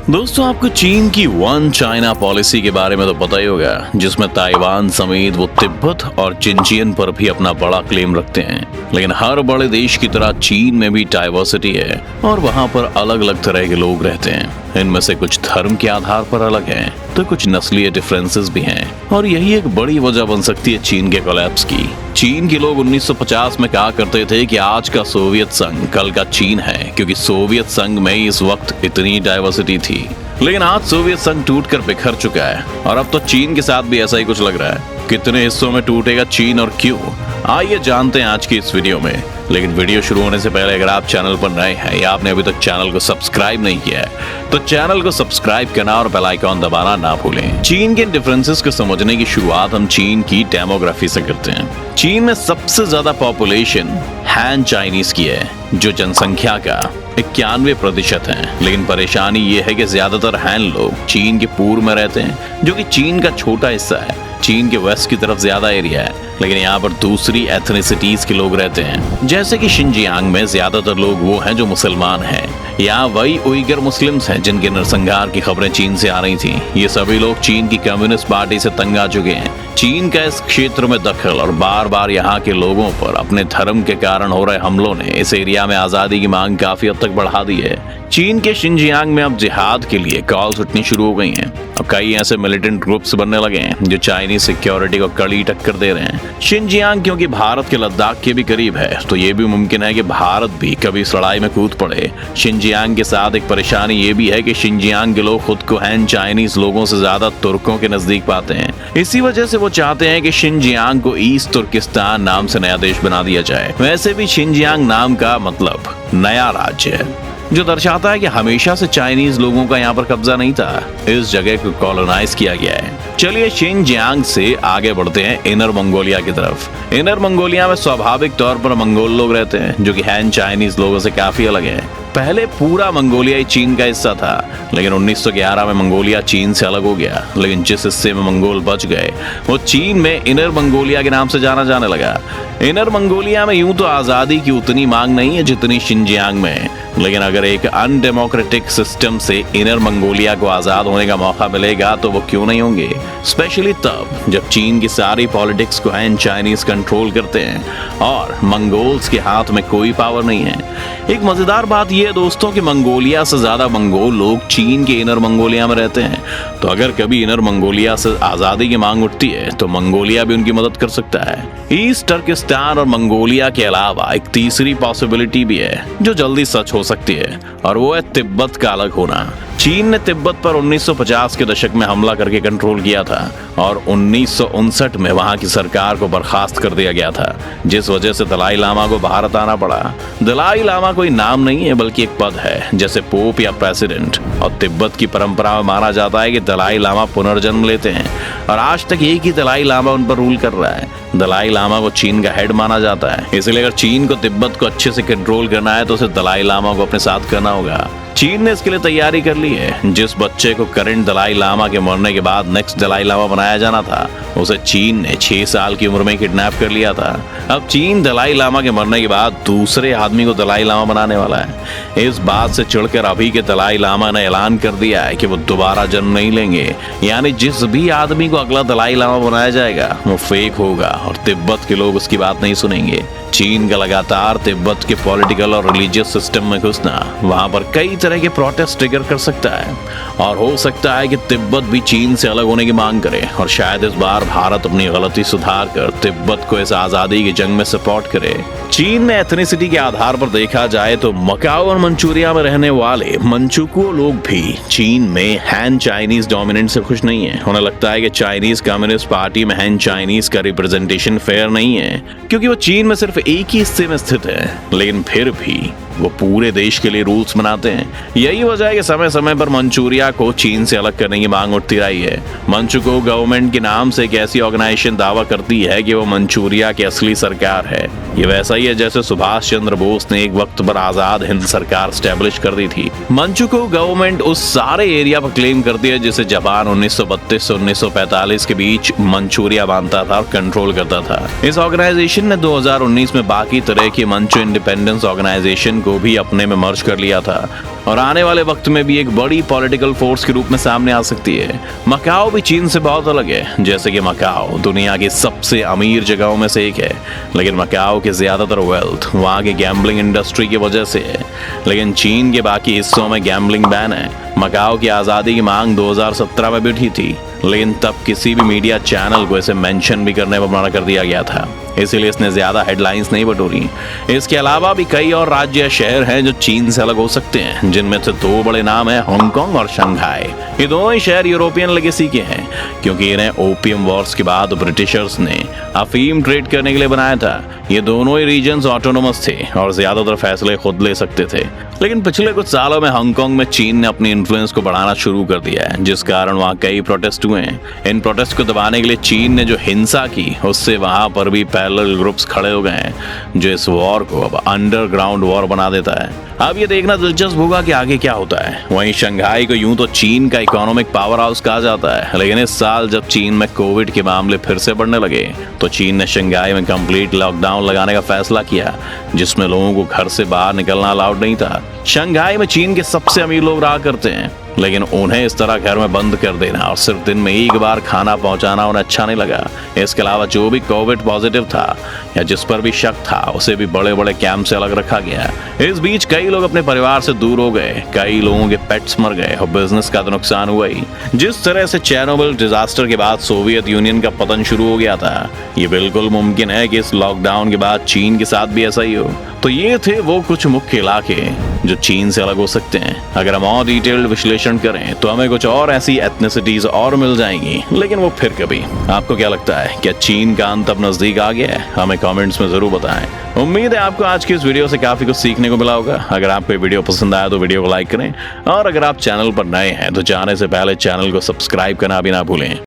दोस्तों, आपको चीन की वन चाइना पॉलिसी के बारे में तो पता ही होगा, जिसमें ताइवान समेत वो तिब्बत और जिनजियांग पर भी अपना बड़ा क्लेम रखते हैं। लेकिन हर बड़े देश की तरह चीन में भी डाइवर्सिटी है और वहाँ पर अलग अलग तरह के लोग रहते हैं। इनमें से कुछ धर्म के आधार पर अलग हैं, तो कुछ नस्लीय डिफरेंसेस भी हैं, और यही एक बड़ी वजह बन सकती है चीन के कोलैप्स की। चीन के लोग 1950 में कहा करते थे कि आज का सोवियत संघ कल का चीन है, क्योंकि सोवियत संघ में इस वक्त इतनी डाइवर्सिटी थी। लेकिन आज सोवियत संघ टूटकर बिखर चुका है और अब तो चीन के साथ भी ऐसा ही कुछ लग रहा है। कितने हिस्सों में टूटेगा चीन और क्यों, आइए जानते हैं आज की इस वीडियो में। लेकिन वीडियो शुरू होने से पहले अगर आप चैनल पर नए हैं या आपने अभी तक चैनल को सब्सक्राइब नहीं किया है तो चैनल को सब्सक्राइब करना और बेल आइकॉन दबाना ना भूलें। चीन के डिफरेंसेस को समझने की शुरुआत हम चीन की डेमोग्राफी से करते हैं। चीन में सबसे ज्यादा पॉपुलेशन हैन चाइनीज की है, जो जनसंख्या का 91% है। लेकिन परेशानी ये है कि ज्यादातर हैन लोग चीन के पूर्व में रहते हैं, जो कि चीन का छोटा हिस्सा है। चीन के वेस्ट की तरफ ज्यादा एरिया है, लेकिन यहाँ पर दूसरी एथनिसिटीज के लोग रहते हैं, जैसे कि शिनजियांग में ज्यादातर लोग वो हैं जो मुसलमान हैं। यहाँ वही उइगर मुस्लिम्स हैं जिनके नरसंहार की खबरें चीन से आ रही थी। ये सभी लोग चीन की कम्युनिस्ट पार्टी से तंग आ चुके हैं। चीन का इस क्षेत्र में दखल और बार बार यहाँ के लोगों पर अपने धर्म के कारण हो रहे हमलों ने इस एरिया में आजादी की मांग काफी हद तक बढ़ा दी है। चीन के शिनजियांग में अब जिहाद के लिए कॉल्स उठनी शुरू हो गई हैं। अब कई ऐसे मिलिटेंट ग्रुप्स बनने लगे हैं जो चाइनीज सिक्योरिटी को कड़ी टक्कर दे रहे हैं। शिनजियांग क्योंकि भारत के लद्दाख के भी करीब है, तो ये भी मुमकिन है कि भारत भी कभी इस लड़ाई में कूद पड़े। शिनजियांग के साथ एक परेशानी ये भी है कि शिनजियांग के लोग खुद को हैन चाइनीज लोगों से ज्यादा तुर्कों के नजदीक पाते हैं। इसी वजह से वो चाहते हैं कि शिनजियांग को ईस्ट तुर्किस्तान नाम से नया देश बना दिया जाए। वैसे भी शिनजियांग नाम का मतलब नया राज्य है, जो दर्शाता है कि हमेशा से चाइनीज लोगों का यहाँ पर कब्जा नहीं था। इस जगह को कॉलोनाइज किया गया है। चलिए शिनजियांग से आगे बढ़ते हैं इनर मंगोलिया की तरफ। इनर मंगोलिया में स्वाभाविक तौर पर मंगोल लोग रहते हैं, जो कि हैन चाइनीज लोगों से काफी अलग है। पहले पूरा मंगोलिया ही चीन का हिस्सा था, लेकिन 1911 में मंगोलिया चीन से अलग हो गया। लेकिन जिस हिस्से में मंगोल बच गए वो चीन में इनर मंगोलिया के नाम से जाना जाने लगा। इनर मंगोलिया में यूं तो आजादी की उतनी मांग नहीं है जितनी शिनजियांग में है, लेकिन अगर एक अनडेमोक्रेटिक सिस्टम से इनर मंगोलिया को आजाद होने का मौका मिलेगा तो वो क्यों नहीं होंगे, स्पेशली तब जब चीन की सारी पॉलिटिक्स को हैन चाइनीज कंट्रोल करते हैं और मंगोल्स के हाथ में कोई पावर नहीं है। एक मजेदार बात यह है दोस्तों कि मंगोलिया से ज्यादा मंगोल लोग चीन के इनर मंगोलिया में रहते हैं, तो अगर कभी इनर मंगोलिया से आजादी की मांग उठती है तो मंगोलिया भी उनकी मदद कर सकता है। ईस्ट तुर्किस्तान और मंगोलिया के अलावा एक तीसरी पॉसिबिलिटी भी है जो जल्दी सच हो सकती है, और वो है तिब्बत का अलग होना। चीन ने तिब्बत पर 1950 के दशक में हमला करके कंट्रोल किया था और 1959 में वहां की सरकार को बर्खास्त कर दिया गया था, जिस वजह से दलाई लामा को भारत आना पड़ा। दलाई लामा कोई नाम नहीं है बल्कि एक पद है, जैसे पोप या प्रेसिडेंट। और तिब्बत की परंपरा में माना जाता है कि दलाई लामा पुनर्जन्म लेते हैं और आज तक एक ही दलाई लामा उन पर रूल कर रहा है। दलाई लामा को चीन का हेड माना जाता है, इसलिए अगर चीन को तिब्बत को अच्छे से कंट्रोल करना है तो उसे दलाई लामा को अपने साथ करना होगा। चीन ने इसके लिए तैयारी कर ली है। जिस बच्चे को करंट दलाई लामा के मरने के बाद नेक्स्ट दलाई लामा बनाया जाना था, उसे चीन ने 6 साल की उम्र में किडनैप कर लिया था। अब चीन दलाई लामा के मरने के बाद दूसरे आदमी को दलाई लामा बनाने वाला है। इस बात से चिढ़कर अभी के दलाई लामा ने ऐलान कर दिया है कि वो दोबारा जन्म नहीं लेंगे, यानी जिस भी आदमी को अगला दलाई लामा बनाया जाएगा वो फेक होगा और तिब्बत के लोग उसकी बात नहीं सुनेंगे। चीन का लगातार तिब्बत के पॉलिटिकल और रिलीजियस सिस्टम में घुसना वहां पर कई तरह के प्रोटेस्ट ट्रिगर कर सकता है, और हो सकता है कि तिब्बत भी चीन से अलग होने की मांग करे। और शायद इस बार भारत अपनी गलती सुधार कर तिब्बत को इस आजादी की जंग में सपोर्ट करे। चीन में एथनिसिटी के आधार पर देखा जाए तो मकाओ और मंचूरिया में रहने वाले मंचुकुओ लोग भी चीन में हैन चाइनीज डोमिनेंट से खुश नहीं है। उन्हें लगता है कि चाइनीज कम्युनिस्ट पार्टी में हैन चाइनीज का रिप्रेजेंटेशन फेयर नहीं है, क्योंकि वो चीन में सिर्फ एक ही हिस्से में स्थित है, लेकिन फिर भी वो पूरे देश के लिए रूल्स बनाते हैं। यही वजह है कि समय समय पर मंचूरिया को चीन से अलग करने की मांग उठती रही है। मंचुकुओ गवर्नमेंट के नाम से एक ऐसी ऑर्गेनाइजेशन दावा करती है कि वो मंचूरिया की असली सरकार है। ये वैसा ही है जैसे सुभाष चंद्र बोस ने एक वक्त पर आजाद हिंद सरकार स्टैब्लिश कर दी थी। मंचुकुओ गवर्नमेंट उस सारे एरिया पर क्लेम करती है जिसे जापान 1932 से 1945 के बीच मंचूरिया बांधता था और कंट्रोल करता था। इस ऑर्गेनाइजेशन ने 2019 में बाकी तरह की मंचू इंडिपेंडेंस ऑर्गेनाइजेशन को भी अपने में मर्ज कर लिया था। और आने वाले वक्त में भी एक बड़ी पॉलिटिकल फोर्स के रूप में सामने आ सकती है। मकाओ भी चीन से बहुत अलग है। जैसे कि मकाओ दुनिया की सबसे अमीर जगहों में से एक है, लेकिन मकाओ के ज्यादातर वेल्थ वहाँ की गैम्बलिंग इंडस्ट्री की वजह से है। लेकिन चीन के बाकी हिस्सों में गैम्बलिंग बैन है। मकाओ की आज़ादी की मांग 2017 में भी उठी थी, लेकिन तब किसी भी मीडिया चैनल को इसे मेंशन भी करने पर मना कर दिया गया था, इसीलिए इसने ज्यादा हेडलाइंस नहीं बटोरी। इसके अलावा भी कई और राज्य या शहर हैं जो चीन से अलग हो सकते हैं, जिनमें से दो बड़े नाम हैं, हांगकांग और शंघाई। ये दोनों ही शहर यूरोपियन लेगेसी के हैं, क्योंकि इन्हें ओपियम वॉर्स के बाद ब्रिटिशर्स ने अफीम ट्रेड करने के लिए बनाया था। ये दोनों ही रीजन्स ऑटोनोमस थे और ज्यादातर फैसले खुद ले सकते थे। लेकिन पिछले कुछ सालों में हांगकांग में चीन ने अपनी इन्फ्लुएंस को बढ़ाना शुरू कर दिया है, जिस कारण वहाँ कई प्रोटेस्ट हुए हैं। इन प्रोटेस्ट को दबाने के लिए चीन ने जो हिंसा की, उससे वहाँ पर भी पैरेलल ग्रुप्स खड़े हो गए हैं, जो इस वॉर को अब अंडरग्राउंड वॉर बना देता है। अब ये देखना दिलचस्प होगा कि आगे क्या होता है। वहीं शंघाई को यूं तो चीन का इकोनॉमिक पावर हाउस कहा जाता है, लेकिन इस साल जब चीन में कोविड के मामले फिर से बढ़ने लगे, तो चीन ने शंघाई में कंप्लीट लॉकडाउन लगाने का फैसला किया, जिसमें लोगों को घर से बाहर निकलना अलाउड नहीं था। शंघाई में चीन के सबसे अमीर लोग रहा करते हैं, लेकिन उन्हें इस तरह घर में बंद कर देना और सिर्फ दिन में एक बार खाना पहुंचाना उन्हें अच्छा नहीं लगा। इसके अलावा जो भी कोविड पॉजिटिव था या जिस पर भी शक था, उसे भी बड़े बड़े कैंप से अलग रखा गया। इस बीच कई लोग अपने परिवार से दूर हो गए, कई लोगों के पेट्स मर गए और बिजनेस का तो नुकसान हुआ ही। जिस तरह से चेरनोबिल डिजास्टर के बाद सोवियत यूनियन का पतन शुरू हो गया था, ये बिल्कुल मुमकिन है कि इस लॉकडाउन के बाद चीन के साथ भी ऐसा ही हो। तो ये थे वो कुछ मुख्य इलाके जो चीन से अलग हो सकते हैं। अगर हम और डिटेल्ड विश्लेषण करें तो हमें कुछ और ऐसी एथनिसिटीज और मिल जाएंगी, लेकिन वो फिर कभी। आपको क्या लगता है, क्या चीन का अंत अब नजदीक आ गया है? हमें कमेंट्स में जरूर बताएं। उम्मीद है आपको आज की इस वीडियो से काफी कुछ सीखने को मिला होगा। अगर आपको ये वीडियो पसंद आया तो वीडियो को लाइक करें, और अगर आप चैनल पर नए हैं तो जाने से पहले चैनल को सब्सक्राइब करना भी ना भूलें।